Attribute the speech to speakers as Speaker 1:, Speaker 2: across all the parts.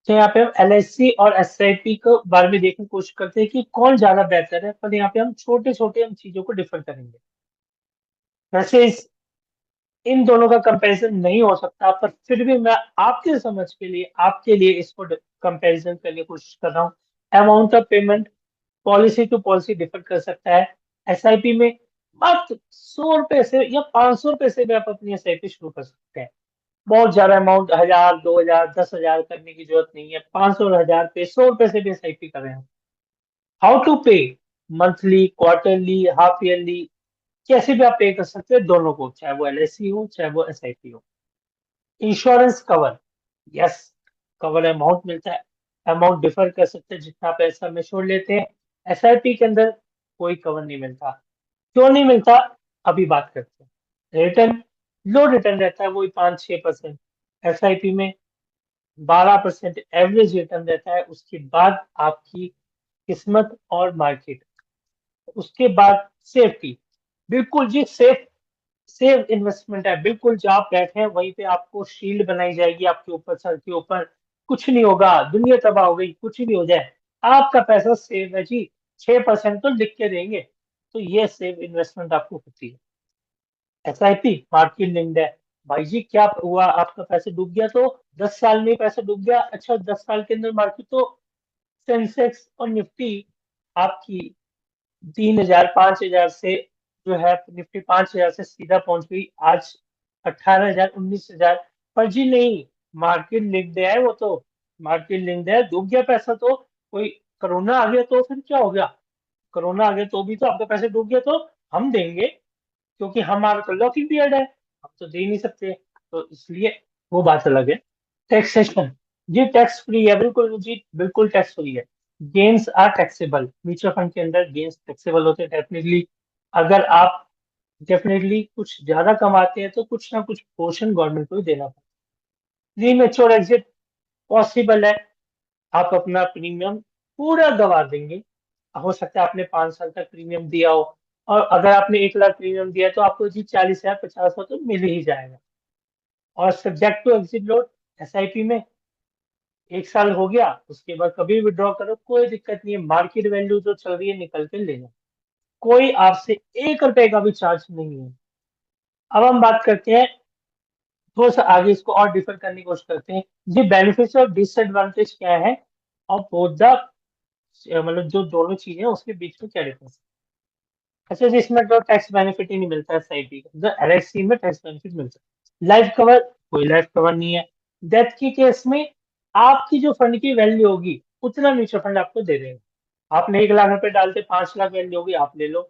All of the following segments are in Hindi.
Speaker 1: तो यहाँ पे हम LIC और SIP को बारे में देखने की कोशिश करते हैं कि कौन ज्यादा बेहतर है, पर यहाँ पे हम छोटे छोटे हम चीजों को डिफर करेंगे। वैसे इन दोनों का कंपैरिजन नहीं हो सकता, पर फिर भी मैं आपके समझ के लिए आपके लिए इसको कंपैरिजन करने की कोशिश कर रहा हूँ। Amount of payment policy to policy differ कर सकता है। SIP में मात्र 100 रुपए से या 500 रुपए से भी आप अपनी SIP शुरू कर सकते हैं। बहुत ज्यादा अमाउंट 1000, 2000, 10,000 करने की जरूरत नहीं है। 500 और 1000 पे 100 रुपए से भी SIP कर रहे हैं। हाउ टू पे? मंथली, क्वार्टरली, हाफ ईयरली, कैसे भी आप पे कर सकते हैं दोनों को, चाहे वो LIC हो चाहे वो SIP हो। Insurance cover, yes, cover amount मिलता है। अमाउंट डिफर कर सकते हैं जितना पैसा में छोड़ लेते हैं। SIP के अंदर कोई कवर नहीं मिलता। क्यों नहीं मिलता, अभी बात करते हैं। रिटर्न, लो रिटर्न रहता है, वही 5-6%। SIP में 12% एवरेज रिटर्न रहता है। उसके बाद आपकी किस्मत और मार्केट, उसके बाद सेफ्टी। बिल्कुल जी, सेफ सेफ इन्वेस्टमेंट है। बिल्कुल जहाँ आप बैठे हैं वहीं पे आपको शील्ड बनाई जाएगी आपके ऊपर, सर के ऊपर। कुछ नहीं होगा, दुनिया तबाह हो गई, कुछ भी हो जाए, आपका पैसा सेफ है जी। 6% तो लिख के देंगे। तो ये सेफ इन्वेस्टमेंट आपको होती है। SIP मार्केट लिंक्ड है। भाई जी क्या हुआ, आपका पैसा डूब गया तो 10 साल में ही पैसा डूब गया, अच्छा 10 साल के अंदर मार्केट तो सेंसेक्स और निफ्टी आपकी 3,000 5,000 से जो है, निफ्टी 5,000 से सीधा पहुंच गई आज 18,000 19,000। पर जी नहीं, मार्केट लिंक्ड है वो तो। मार्केट लिंक्ड है, डूब गया पैसा तो कोई, कोरोना आ गया तो फिर क्या हो गया? कोरोना आ गया तो भी तो आपका पैसा डूब गया तो हम देंगे, क्योंकि हमारा तो लॉकिंग पीरियड है, हम तो दे नहीं सकते। तो इसलिए वो बात अलग है। टैक्सेशन, जी टैक्स फ्री है, बिल्कुल जी, बिल्कुल टैक्स फ्री है। Gains are taxable, mutual fund के अंदर गेन्स टैक्सेबल होते हैं डेफिनेटली। अगर आप डेफिनेटली कुछ ज्यादा कमाते हैं तो कुछ ना कुछ पोर्शन गवर्नमेंट को ही देना पड़ता है। प्री मेच्योर एग्जिट पॉसिबल है। आप अपना प्रीमियम पूरा गवा देंगे। हो सकता है आपने 5 साल तक प्रीमियम दिया हो, और अगर आपने 1 लाख प्रीमियम दिया है तो आपको जी 40,000 50,000 तो मिल ही जाएगा। और subject to exit load, SIP में 1 साल हो गया, उसके बाद कभी विड्रॉ करो, कोई दिक्कत नहीं है। मार्केट वैल्यू जो चल रही है निकल के लेना, कोई आपसे 1 रुपए का भी चार्ज नहीं है। अब हम बात करते हैं, थोड़ा सा आगे इसको और डिफर करने की कोशिश करते हैं। जी बेनिफिट और डिसएडवांटेज क्या है, और बोथ द, मतलब जो दोनों चीजें हैं उसके बीच में क्या डिफरेंस है। अच्छा जी, इसमें तो टैक्स बेनिफिट ही नहीं मिलता है SIP का, LIC में टैक्स बेनिफिट मिलता है। लाइफ कवर, कोई लाइफ कवर नहीं है। डेथ के केस में आपकी जो फंड की वैल्यू होगी उतना म्यूचुअल फंड आपको दे देगा। आपने 1 लाख रुपए डालते, 5 लाख वैल्यू होगी, आप ले लो।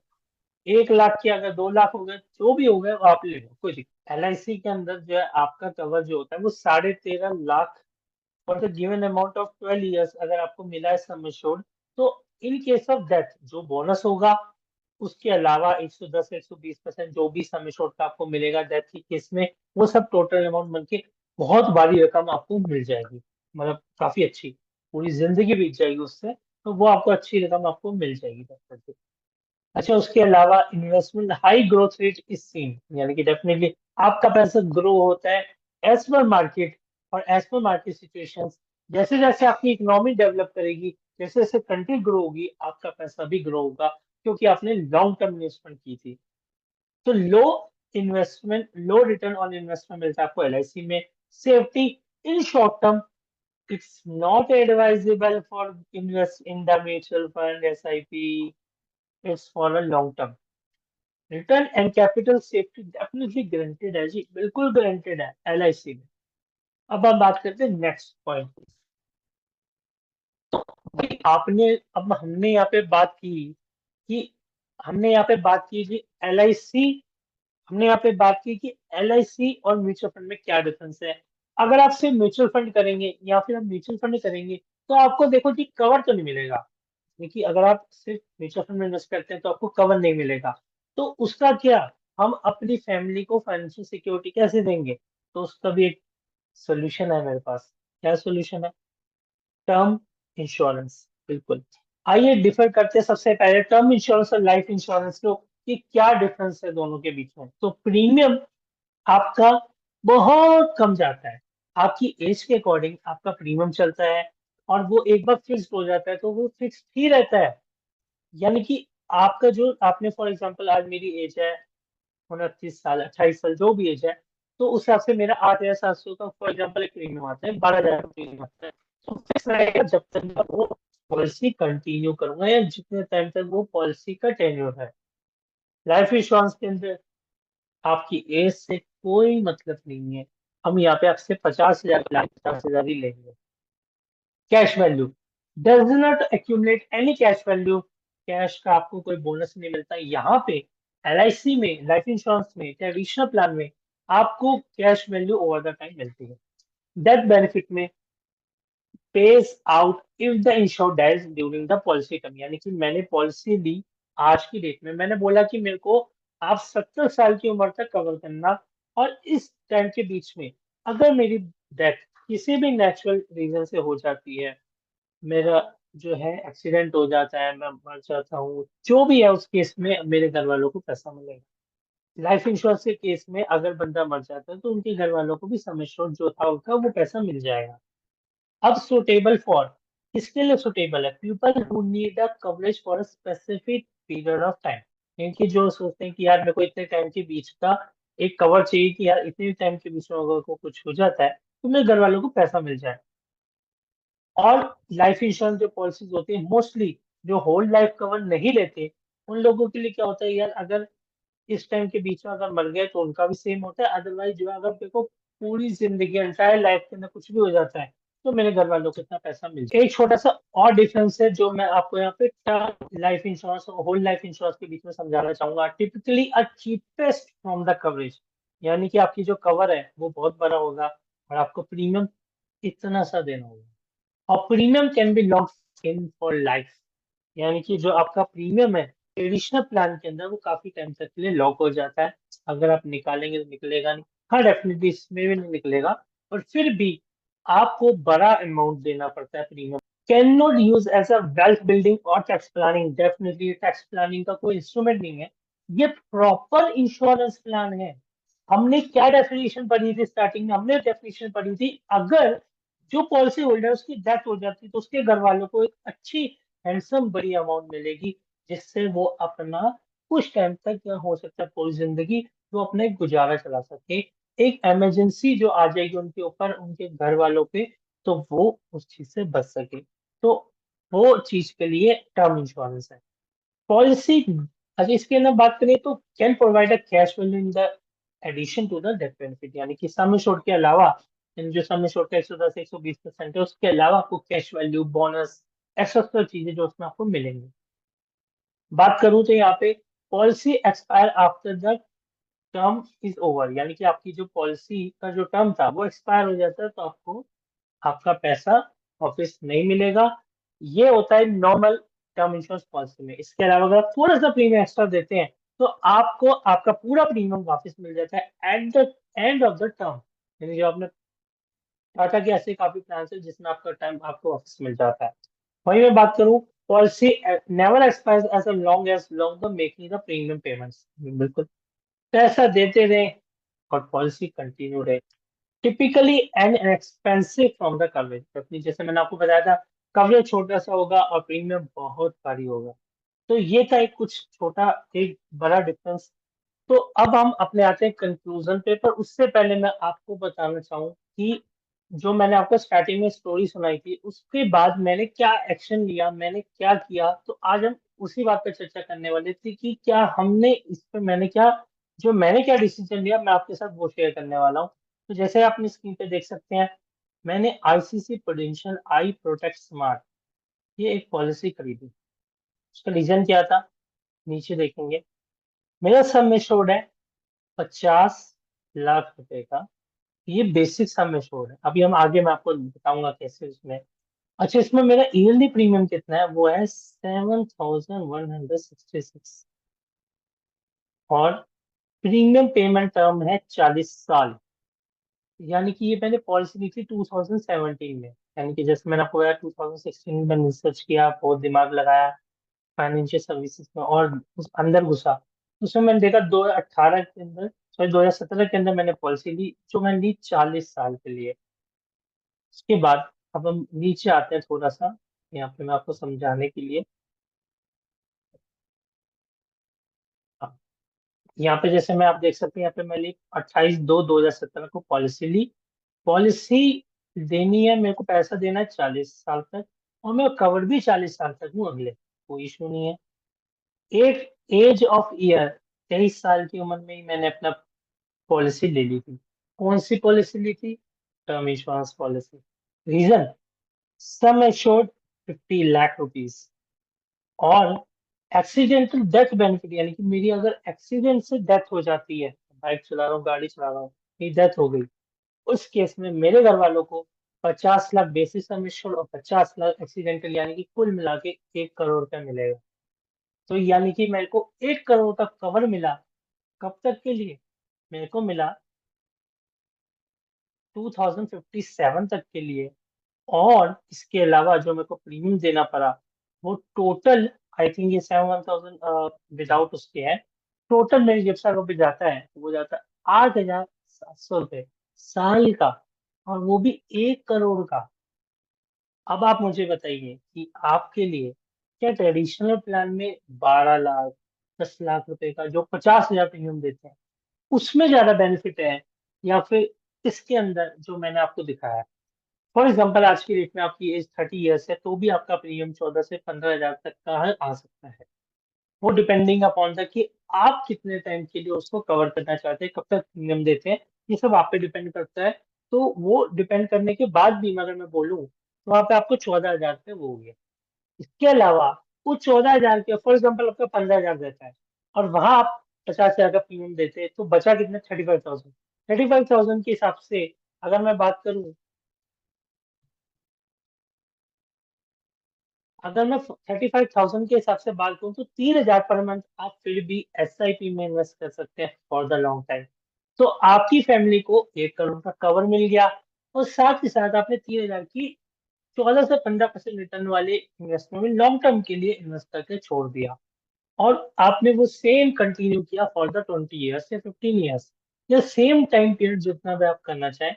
Speaker 1: 1 लाख की अगर 2 लाख हो गए, जो भी हो गए वो आप ले लो, कोई दिक्कत। LIC के अंदर जो है आपका कवर जो होता है वो 13.5 lakh for the given amount of 12 years, अगर आपको मिला है सम एश्योर्ड। तो इन केस ऑफ डेथ जो बोनस होगा, उसके अलावा 110 120% जो भी सम एश्योर्ड का आपको मिलेगा डेथ के केस में, वो सब टोटल अमाउंट बन के बहुत भारी रकम आपको मिल जाएगी। मतलब काफी अच्छी, पूरी जिंदगी बीत जाएगी उससे, तो वो आपको अच्छी रकम आपको मिल जाएगी death करके। अच्छा, उसके अलावा investment high growth rate is seen, यानी कि डेफिनेटली आपका पैसा ग्रो होता है एज पर मार्केट और एज पर मार्केट सिचुएशंस। जैसे जैसे आपकी इकोनॉमी डेवलप करेगी, जैसे जैसे कंट्री ग्रो होगी, आपका पैसा भी ग्रो होगा, क्योंकि आपने लॉन्ग टर्म इन्वेस्टमेंट की थी। तो लो रिटर्न ऑन इन्वेस्टमेंट मिलता है आपको LIC में। Safety, in short term it's not advisable for invest in the mutual fund SIP, it's for a long term। Return and capital safety definitely guaranteed है जी, बिल्कुल गारंटेड है LIC में। अब हम बात करते हैं नेक्स्ट पॉइंट। भाई आपने, अब हमने यहाँ पे बात की कि हमने यहाँ पे बात की जी LIC, हमने यहाँ पे बात की कि LIC और म्यूचुअल फंड में क्या डिफरेंस है। अगर आप सिर्फ म्यूचुअल फंड करेंगे या फिर हम म्यूचुअल फंड करेंगे तो आपको देखो जी कवर तो नहीं मिलेगा। देखिए अगर आप सिर्फ म्यूचुअल फंड में इन्वेस्ट करते हैं तो आपको कवर नहीं मिलेगा। तो उसका क्या, हम अपनी फैमिली को फाइनेंशियल सिक्योरिटी कैसे देंगे? तो उसका भी एक सोल्यूशन है मेरे पास। क्या सोल्यूशन है? टर्म इंश्योरेंस, बिल्कुल। आइए डिफर करते हैं सबसे पहले टर्म इंश्योरेंस और लाइफ इंश्योरेंस को, कि क्या डिफरेंस है दोनों के बीच में। तो प्रीमियम आपका बहुत कम जाता है। आपकी एज के अकॉर्डिंग आपका प्रीमियम चलता है, और वो एक बार फिक्स्ड हो जाता है तो वो फिक्स्ड ही रहता है। यानी कि आपका जो आपने फॉर एग्जांपल आज मेरी एज है 29 साल, 28 साल, जो भी एज है, तो उस हिसाब से मेरा 8,700 का फॉर एग्जांपल एक प्रीमियम आता है, 12,000 का प्रीमियम आता है। तो फिक्स रहेगा जब तक मैं वो पॉलिसी कंटिन्यू करूंगा, या जितने टाइम तक वो पॉलिसी का टेन्योर है। लाइफ इंश्योरेंस के अंदर आपकी एज से कोई मतलब नहीं है। हम यहाँ पे आपसे 50,000 लाख 50,000 ही लेंगे। Cash value does not accumulate any cash value. Cash का आपको कोई बोनस नहीं मिलता यहाँ पे। एलआईसी में, लाइफ इंश्योरेंस में, ट्रेडिशनल प्लान में आपको cash value over the time मिलती है। डेथ बेनिफिट में pays out if the insured dies during the policy term। यानी कि मैंने पॉलिसी ली आज की डेट में, मैंने बोला कि मेरे को आप 70 साल की उम्र तक कवर करना, और इस टाइम के बीच में अगर मेरी डेथ किसी भी नेचुरल रीजन से हो जाती है, मेरा जो है एक्सीडेंट हो जाता है, मैं मर जाता हूँ, जो भी है, उस केस में मेरे घर वालों को पैसा मिलेगा। लाइफ इंश्योरेंस के केस में अगर बंदा मर जाता है तो उनके घर वालों को भी सम एश्योर्ड जो था उनका वो पैसा मिल जाएगा। अब सुटेबल फॉर किसके लिए सुटेबल है? People who need a coverage for a specific period of time. क्योंकि जो सोचते हैं कि यार मेरे को इतने टाइम के बीच का एक कवर चाहिए, कि यार इतने टाइम के बीच में अगर को कुछ हो जाता है तो मेरे घर वालों को पैसा मिल जाए। और लाइफ इंश्योरेंस जो पॉलिसीज होती है मोस्टली जो होल लाइफ कवर नहीं लेते, उन लोगों के लिए क्या होता है यार, अगर इस टाइम के बीच में अगर मर गए तो उनका भी सेम होता है, अदरवाइज जो है अगर देखो पूरी जिंदगी एंटायर लाइफ के अंदर कुछ भी हो जाता है तो मेरे घर वालों को इतना पैसा मिल जाए। एक छोटा सा और डिफरेंस है जो मैं आपको यहाँ पे टर्म लाइफ इंश्योरेंस और होल लाइफ इंश्योरेंस के बीच में समझाना चाहूंगा। Typically a cheapest from the coverage, यानी कि आपकी जो कवर है वो बहुत बड़ा होगा और आपको प्रीमियम इतना सा देना होगा। और premium can be locked in for life, यानी कि जो आपका प्रीमियम है ट्रेडिशनल प्लान के अंदर वो काफी टाइम तक के लिए लॉक हो जाता है। अगर आप निकालेंगे तो निकलेगा नहीं, हाँ डेफिनेटली इसमें भी नहीं निकलेगा, और फिर भी आपको बड़ा अमाउंट देना पड़ता है premium. Can not use as a wealth building और tax planning. Definitely tax planning का कोई इंस्ट्रूमेंट नहीं है, ये प्रॉपर इंश्योरेंस प्लान है। हमने क्या डेफिनेशन पढ़ी थी स्टार्टिंग में? हमने डेफिनेशन पढ़ी थी, अगर जो पॉलिसी होल्डर उसकी डेथ हो जाती है तो उसके घर वालों को एक अच्छी हैंडसम बड़ी अमाउंट मिलेगी, जिससे वो अपना कुछ टाइम तक, या हो सकता है पूरी जिंदगी, वो अपना एक गुजारा चला सके। एक इमरजेंसी जो आ जाएगी उनके ऊपर, उनके घर वालों पे, तो वो उस चीज से बच सके। तो वो चीज के लिए टर्म इंश्योरेंस है। पॉलिसी अगर इसके अंदर बात करें तो can provide a cash value in the addition to the death benefit, यानी कि सम एश्योर्ड के अलावा, इन जो सम एश्योर्ड का 110 120% है उसके अलावा आपको कैश वैल्यू, बोनस, एक्स्ट्रा चीजें जो उसमें आपको मिलेंगी। बात करूं तो यहाँ पे policy expire after the term is over, यानी कि आपकी जो पॉलिसी का जो टर्म था वो एक्सपायर हो जाता है तो आपको आपका पैसा वापस नहीं मिलेगा। ये होता है नॉर्मल टर्म इंश्योरेंस पॉलिसी में। इसके अलावा अगर आप थोड़ा सा प्रीमियम एक्स्ट्रा देते हैं तो आपको आपका पूरा प्रीमियम वापस मिल जाता है at the end of the term. यानी जो आपने टाटा के ऐसे काफी प्लान है जिसमें आपका टाइम आपको वापस मिल जाता है। वहीं मैं बात करूं, policy never expires as long the making the premium payments. बिल्कुल पैसा देते रहे और पॉलिसी कंटिन्यू रहे। Typically an expensive from the coverage, अपनी जैसे मैंने आपको बताया था, कवरेज छोटा सा होगा और प्रीमियम बहुत भारी होगा। तो ये था एक कुछ छोटा एक बड़ा डिफरेंस। तो अब हम अपने आते हैं कंक्लूजन पे, पर उससे पहले मैं आपको बताना चाहूँ कि जो मैंने आपको स्टार्टिंग में स्टोरी सुनाई थी उसके बाद मैंने क्या एक्शन लिया, मैंने क्या किया, तो आज हम उसी बात पर चर्चा करने वाले थे कि क्या हमने इस पे मैंने क्या डिसीजन लिया, मैं आपके साथ वो शेयर करने वाला हूँ। तो जैसे आप अपनी स्क्रीन पे देख सकते हैं, मैंने आईसीसी प्रूडेंशियल आई प्रोटेक्ट स्मार्ट ये एक पॉलिसी खरीदी। उसका रीजन क्या था, नीचे देखेंगे। मेरा सम एश्योर्ड है 50 लाख रुपए का, ये बेसिक सम एश्योर्ड है। अभी हम आगे मैं आपको बताऊंगा कैसे इसमें। अच्छा, इसमें मेरा ईयरली प्रीमियम कितना है, वो है 7,166, और प्रीमियम पेमेंट टर्म है 40 साल। यानी कि ये मैंने पॉलिसी ली थी 2017 में, यानी कि जैसे मैंने आपको बताया 2016 में मैंने रिसर्च किया, बहुत दिमाग लगाया फाइनेंशियल सर्विसेज में, और उस अंदर घुसा। उसमें मैंने देखा 2018 के अंदर, सॉरी 2017 के अंदर मैंने पॉलिसी ली जो मैंने ली 40 साल के लिए। उसके बाद अब हम नीचे आते हैं थोड़ा सा, यहाँ पे मैं आपको समझाने के लिए। हाँ, यहाँ पे जैसे मैं आप देख सकते हैं, यहाँ पे मैंने 28/2/2017 को पॉलिसी ली। पॉलिसी देनी है मेरे को, पैसा देना है 40 साल तक, और मैं कवर भी 40 साल तक हूँ अगले, कोई इशू नहीं है। एक एज ऑफ ईयर, 23 साल की उम्र में ही मैंने अपना पॉलिसी ले ली थी। कौन सी पॉलिसी ली थी? Term insurance policy. Reason, sum assured 50 lakh rupees, और एक्सीडेंटल डेथ बेनिफिट, यानी कि मेरी अगर एक्सीडेंट से डेथ हो जाती है, बाइक चला रहा हूँ, गाड़ी चला रहा हूँ, मेरी डेथ हो गई, उस केस में मेरे घर वालों को 50 लाख बेसिस सम एश्योर्ड और 50 लाख एक्सीडेंटल, यानी कि कुल मिला के 1 करोड़ रुपया मिलेगा। तो यानी कि मेरे को 1 करोड़ का कवर मिला। कब तक के लिए? मेरे को मिला 2057 तक के लिए। और इसके अलावा जो मेरे को प्रीमियम देना पड़ा, वो टोटल, आई थिंक ये 7,000 विदाउट उसके है, टोटल मेरी जेब से अगर भी जाता है तो वो जाता है 8,700 रुपये साल का, और वो भी 1 करोड़ का। अब आप मुझे बताइए कि आपके लिए क्या ट्रेडिशनल प्लान में 12 लाख, 10 लाख रुपए का जो 50,000 प्रीमियम देते हैं, उसमें ज्यादा बेनिफिट है, या फिर इसके अंदर जो मैंने आपको दिखाया है? फॉर एग्जाम्पल आज की डेट में आपकी एज 30 ईयर्स है, तो भी आपका प्रीमियम 14 से 15 हजार तक का आ सकता है। वो डिपेंडिंग अपॉन द कि आप कितने टाइम के लिए उसको कवर करना चाहते हैं, कब तक प्रीमियम देते हैं, ये सब आप पे डिपेंड करता है। तो वो डिपेंड करने के बाद भी अगर मैं बोलूँ, तो वहाँ पे आपको 14 हजार पे वो हो गया। इसके अलावा वो 14 हजार के, फॉर एग्जाम्पल आपका 15 हजार रहता है, और वहां आप 50 हजार का प्रीमियम देते हैं, तो बचा कितना? 35,000। 35,000 के हिसाब से अगर मैं बात करूं, अगर मैं 35,000 के हिसाब से बात करूं, तो 3 हजार पर मंथ आप फिर भी SIP में इन्वेस्ट कर सकते हैं फॉर द लॉन्ग टाइम। तो आपकी फैमिली को 1 करोड़ का कवर मिल गया, और साथ ही साथ आपने 3 हजार की 14 से 15% रिटर्न वाले इन्वेस्टमेंट में लॉन्ग टर्म के लिए इन्वेस्ट करके छोड़ दिया। और आपने वो सेम कंटिन्यू किया फॉर द 20 ईयर्स या 15 ईयर्स, या सेम टाइम पीरियड जितना भी आप करना चाहें।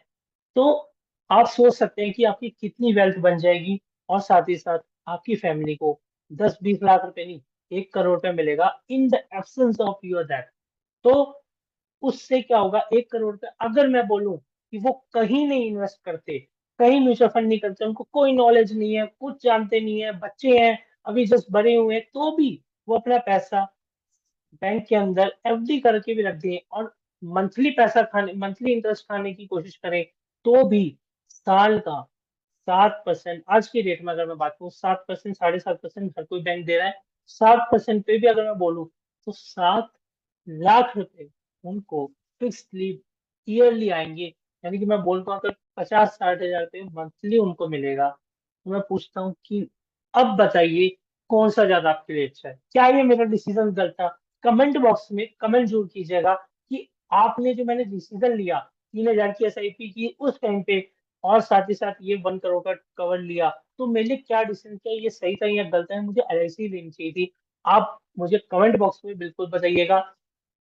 Speaker 1: तो आप सोच सकते हैं कि आपकी कितनी वेल्थ बन जाएगी, और साथ ही साथ आपकी फैमिली को 10-20 लाख रुपए नहीं, 1 करोड़ रुपए मिलेगा in the absence of your that. तो उससे क्या होगा? 1 करोड़ पे अगर मैं बोलूं कि वो कहीं नहीं इन्वेस्ट करते, कहीं म्यूचुअल फंड नहीं करते, उनको कोई नॉलेज नहीं है, कुछ जानते नहीं है, बच्चे हैं, अभी जस्ट बड़े हुए हैं, तो भी वो अपना पैसा बैंक के अंदर FD करके भी रख दें, और मंथली पैसा खाने, मंथली इंटरेस्ट खाने की कोशिश करें, तो भी साल का 7%, आज की डेट में अगर मैं बात करूँ, 7%, 7.5% हर कोई बैंक दे रहा है। 7% पे भी अगर मैं बोलूँ, तो 7 लाख रुपए उनको फिक्सली ईयरली आएंगे। यानी कि मैं बोलता हूँ, अगर 50-60 हजार रुपये मंथली उनको मिलेगा, तो मैं पूछता हूँ कि अब बताइए कौन सा ज्यादा आपके लिए अच्छा है? क्या ये मेरा डिसीजन गलत था? कमेंट बॉक्स में कमेंट जरूर कीजिएगा कि आपने जो मैंने डिसीजन लिया, 3 हजार की SIP की उस टाइम पे, और साथ ही साथ ये 1 करोड़ का कवर लिया, तो मेरे लिए क्या डिसीजन किया, ये सही था या गलत है, मुझे LIC लेनी चाहिए थी? आप मुझे कमेंट बॉक्स में बिल्कुल बताइएगा।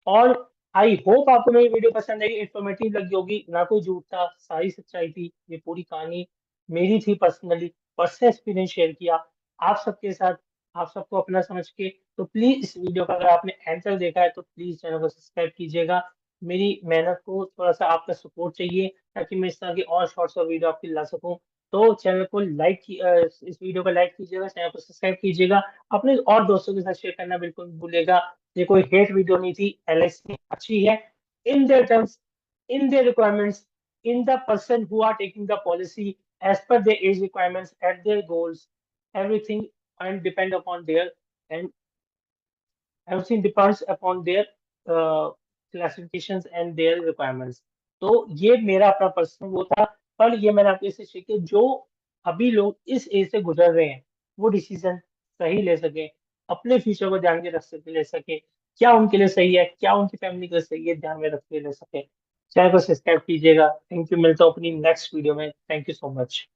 Speaker 1: और आई होप आपको मेरी वीडियो पसंद आई, इंफॉर्मेटिव लगी होगी, ना कोई झूठ था, सारी सच्चाई थी, ये पूरी कहानी मेरी थी, पर्सनली पर्सनल एक्सपीरियंस शेयर किया आप सबके साथ, आप सबको अपना समझ के। तो प्लीज इस वीडियो का अगर आपने एंड तक देखा है, तो प्लीज चैनल को सब्सक्राइब कीजिएगा। मेरी मेहनत को थोड़ा सा आपका सपोर्ट चाहिए, ताकि मैं इस तरह की और शॉर्ट्स और वीडियो आपके लिए ला सकूं। तो चैनल को लाइक इस वीडियो को लाइक कीजिएगा, चैनल को सब्सक्राइब कीजिएगा, अपने और दोस्तों के साथ शेयर करना बिल्कुल मत भूलिएगा। ये कोई हेट वीडियो नहीं थी, LIC अच्छी है in their terms, in their requirements, in the person who are taking the policy, as per their age requirements, at their goals, everything, and depend upon their, and everything depends upon their classifications and their requirements. तो ये मेरा अपना पर्सनल वो था, पर ये मैंने आपके से सीखे, जो अभी लोग इस एज से गुजर रहे हैं, वो डिसीजन सही ले सके, अपने फ्यूचर को ध्यान में रख सके, ले सके, क्या उनके लिए सही है, क्या उनकी फैमिली के लिए सही है, ध्यान में रख के ले सके। चैनल को सब्सक्राइब कीजिएगा। थैंक यू, मिलता हूँ अपनी नेक्स्ट वीडियो में। Thank you so much.